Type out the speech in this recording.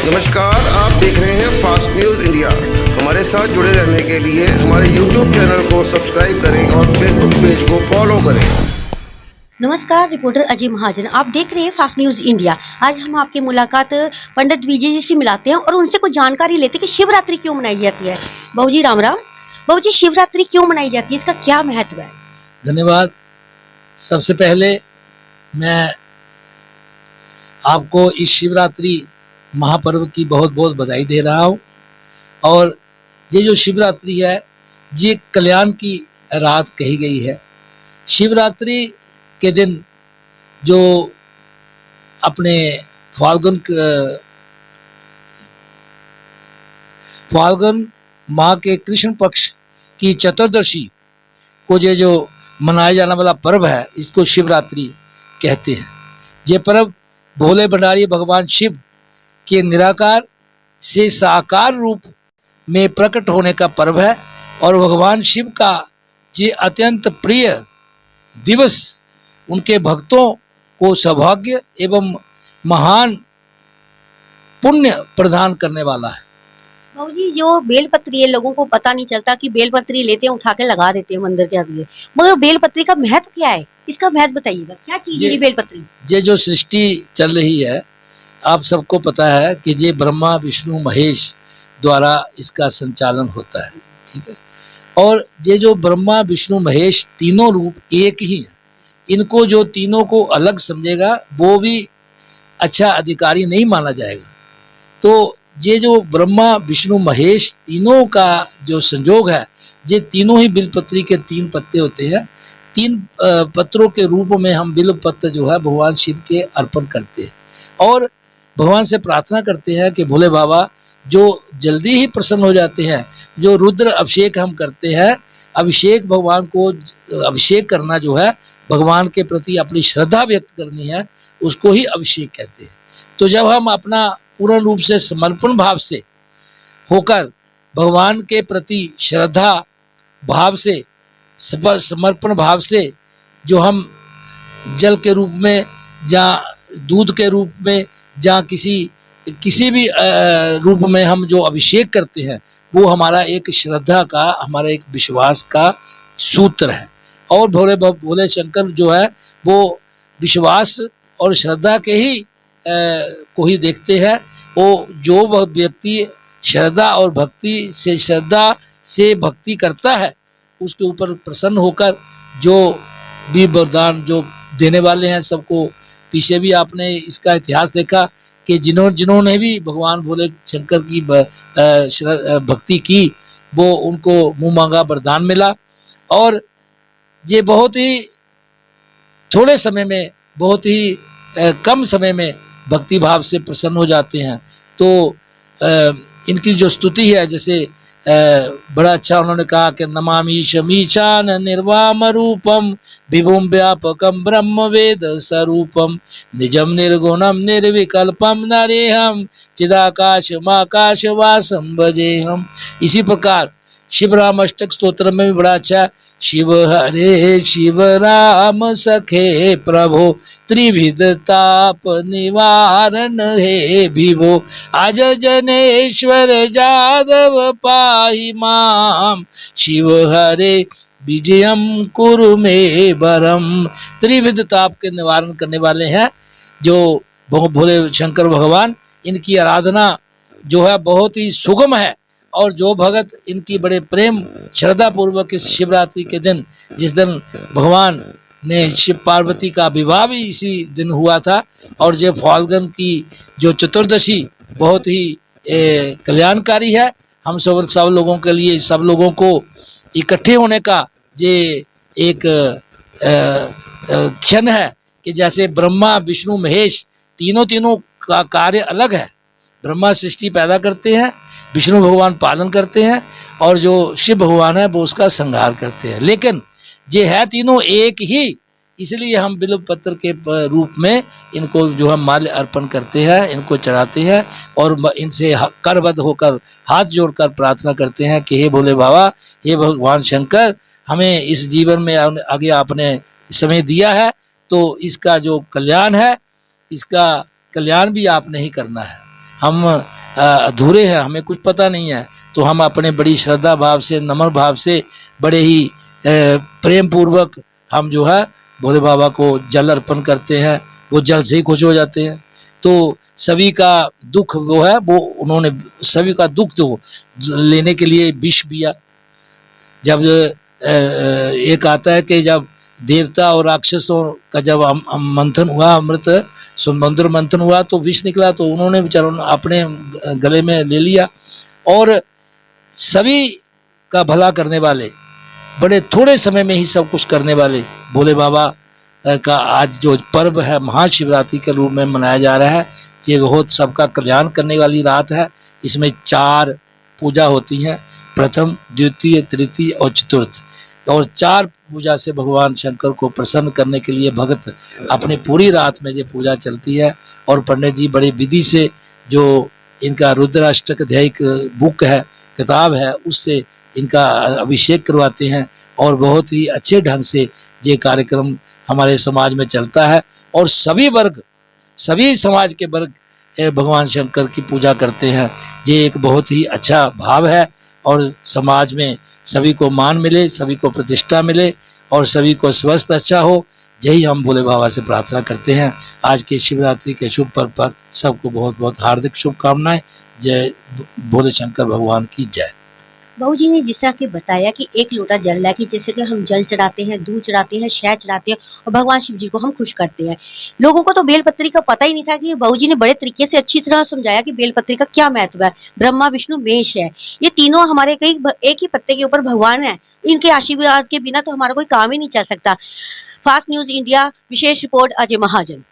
नमस्कार, आप देख रहे हैं फास्ट न्यूज़ इंडिया। हमारे साथ जुड़े रहने के लिए हमारे YouTube चैनल को सब्सक्राइब करें और Facebook पेज को फॉलो करें। नमस्कार, रिपोर्टर अजय महाजन, आप देख रहे हैं फास्ट न्यूज़ इंडिया। आज हम आपकी मुलाकात पंडित विजय जी से मिलाते हैं और उनसे कुछ जानकारी लेते हैं कि शिवरात्रि क्यों मनाई जाती है। बाबू जी राम राम। बाबू जी, शिवरात्रि क्यों मनाई जाती है, इसका क्या महत्व है? धन्यवाद। सबसे पहले मैं आपको इस शिवरात्रि महापर्व की बहुत बहुत बधाई दे रहा हूँ। और ये जो शिवरात्रि है ये कल्याण की रात कही गई है। शिवरात्रि के दिन जो अपने फाल्गुन माह के कृष्ण पक्ष की चतुर्दशी को ये जो मनाया जाने वाला पर्व है इसको शिवरात्रि कहते हैं। ये पर्व भोले भंडारी भगवान शिव के निराकार से साकार रूप में प्रकट होने का पर्व है और भगवान शिव का ये अत्यंत प्रिय दिवस उनके भक्तों को सौभाग्य एवं महान पुण्य प्रदान करने वाला है। बाबू जी, जो बेलपत्री है लोगों को पता नहीं चलता कि बेलपत्री लेते हैं, उठा के लगा देते हैं मंदिर के आगे, मगर बेलपत्री का महत्व क्या है, इसका महत्व बताइएगा। क्या चीज है ये बेलपत्री? ये जो सृष्टि चल रही है आप सबको पता है कि ये ब्रह्मा विष्णु महेश द्वारा इसका संचालन होता है, ठीक है। और ये जो ब्रह्मा विष्णु महेश तीनों रूप एक ही हैं। इनको जो तीनों को अलग समझेगा वो भी अच्छा अधिकारी नहीं माना जाएगा। तो ये जो ब्रह्मा विष्णु महेश तीनों का जो संयोग है, ये तीनों ही बिलपत्री के 3 पत्ते होते हैं। 3 पत्रों के रूप में हम बिल्व पत्र जो है भगवान शिव के अर्पण करते हैं और भगवान से प्रार्थना करते हैं कि भोले बाबा जो जल्दी ही प्रसन्न हो जाते हैं। जो रुद्र अभिषेक हम करते हैं, अभिषेक भगवान को अभिषेक करना जो है भगवान के प्रति अपनी श्रद्धा व्यक्त करनी है, उसको ही अभिषेक कहते हैं। तो जब हम अपना पूर्ण रूप से समर्पण भाव से होकर भगवान के प्रति श्रद्धा भाव से समर्पण भाव से जो हम जल के रूप में या दूध के रूप में या किसी भी रूप में हम जो अभिषेक करते हैं वो हमारा एक श्रद्धा का, हमारा एक विश्वास का सूत्र है। और भोले शंकर जो है वो विश्वास और श्रद्धा के ही को ही देखते हैं। वो जो वह व्यक्ति श्रद्धा से भक्ति करता है उसके ऊपर प्रसन्न होकर जो भी वरदान जो देने वाले हैं सबको। पीछे भी आपने इसका इतिहास देखा कि जिन्होंने भी भगवान भोले शंकर की भक्ति की वो उनको मुँह मांगा वरदान मिला। और ये बहुत ही थोड़े समय में, बहुत ही कम समय में भक्ति भाव से प्रसन्न हो जाते हैं। तो इनकी जो स्तुति है, जैसे बड़ा अच्छा उन्होंने कहा कि नमामि शमीशान निर्वाम रूपम विभुम व्यापकम ब्रह्म वेद स्वरूपम निजम निर्गुणम निर्विकल्पम नरेहम चिदाकाशमाकाश वासम भजेहम। इसी प्रकार शिव राम अष्टक स्तोत्र में भी बड़ा अच्छा, शिव हरे शिव राम सखे प्रभो त्रिविध ताप निवारण हे विभो आज जनेश्वर जादव पाहि माम शिव हरे विजयम कुरु मे वरम। त्रिविध ताप के निवारण करने वाले हैं जो भोले शंकर भगवान। इनकी आराधना जो है बहुत ही सुगम है और जो भगत इनकी बड़े प्रेम श्रद्धा पूर्वक इस शिवरात्रि के दिन, जिस दिन भगवान ने शिव पार्वती का विवाह भी इसी दिन हुआ था, और ये फाल्गुन की जो चतुर्दशी बहुत ही कल्याणकारी है। हम सब लोगों के लिए, सब लोगों को इकट्ठे होने का ये एक क्षण है कि जैसे ब्रह्मा विष्णु महेश तीनों का कार्य अलग है। ब्रह्मा सृष्टि पैदा करते हैं, विष्णु भगवान पालन करते हैं और जो शिव भगवान है वो उसका संहार करते हैं। लेकिन ये है तीनों एक ही, इसलिए हम बिल्व पत्र के रूप में इनको जो हम माल्य अर्पण करते हैं, इनको चढ़ाते हैं और इनसे करबद्ध होकर हाथ जोड़कर प्रार्थना करते हैं कि हे भोले बाबा, हे भगवान शंकर, हमें इस जीवन में आगे आपने समय दिया है तो इसका जो कल्याण है, इसका कल्याण भी आपने ही करना है। हम अधूरे हैं, हमें कुछ पता नहीं है, तो हम अपने बड़ी श्रद्धा भाव से, नम्र भाव से, बड़े ही प्रेम पूर्वक हम जो है भोले बाबा को जल अर्पण करते हैं। वो जल से ही खुश हो जाते हैं। तो सभी का दुख वो है, वो उन्होंने सभी का दुख तो लेने के लिए विष पिया। जब एक आता है कि जब देवता और राक्षसों का जब मंथन हुआ, अमृत समुद्र मंथन हुआ, तो विष निकला, तो उन्होंने बेचारों अपने गले में ले लिया। और सभी का भला करने वाले, बड़े थोड़े समय में ही सब कुछ करने वाले भोले बाबा का आज जो पर्व है महाशिवरात्रि के रूप में मनाया जा रहा है, ये बहुत सबका कल्याण करने वाली रात है। इसमें 4 पूजा होती हैं, प्रथम, द्वितीय, तृतीय और चतुर्थ। और 4 पूजा से भगवान शंकर को प्रसन्न करने के लिए भक्त अपनी पूरी रात में ये पूजा चलती है। और पंडित जी बड़ी विधि से जो इनका रुद्राष्टक बुक है, किताब है, उससे इनका अभिषेक करवाते हैं। और बहुत ही अच्छे ढंग से ये कार्यक्रम हमारे समाज में चलता है। और सभी वर्ग, सभी समाज के वर्ग भगवान शंकर की पूजा करते हैं। ये एक बहुत ही अच्छा भाव है और समाज में सभी को मान मिले, सभी को प्रतिष्ठा मिले और सभी को स्वस्थ अच्छा हो, यही हम भोले बाबा से प्रार्थना करते हैं। आज के शिवरात्रि के शुभ पर्व पर सबको बहुत बहुत हार्दिक शुभकामनाएं। जय भोले शंकर भगवान की जय। बहू जी ने जिस तरह के बताया कि 1 लोटा जल लाके जैसे कि हम जल चढ़ाते हैं, दूध चढ़ाते हैं, शहद चढ़ाते हैं और भगवान शिव जी को हम खुश करते हैं। लोगों को तो बेलपत्री का पता ही नहीं था कि बहू जी ने बड़े तरीके से अच्छी तरह समझाया कि बेलपत्री का क्या महत्व है। ब्रह्मा, विष्णु, महेश है, ये तीनों हमारे एक ही पत्ते के ऊपर भगवान है। इनके आशीर्वाद के बिना तो हमारा कोई काम ही नहीं चल सकता। फास्ट न्यूज इंडिया विशेष रिपोर्ट अजय महाजन।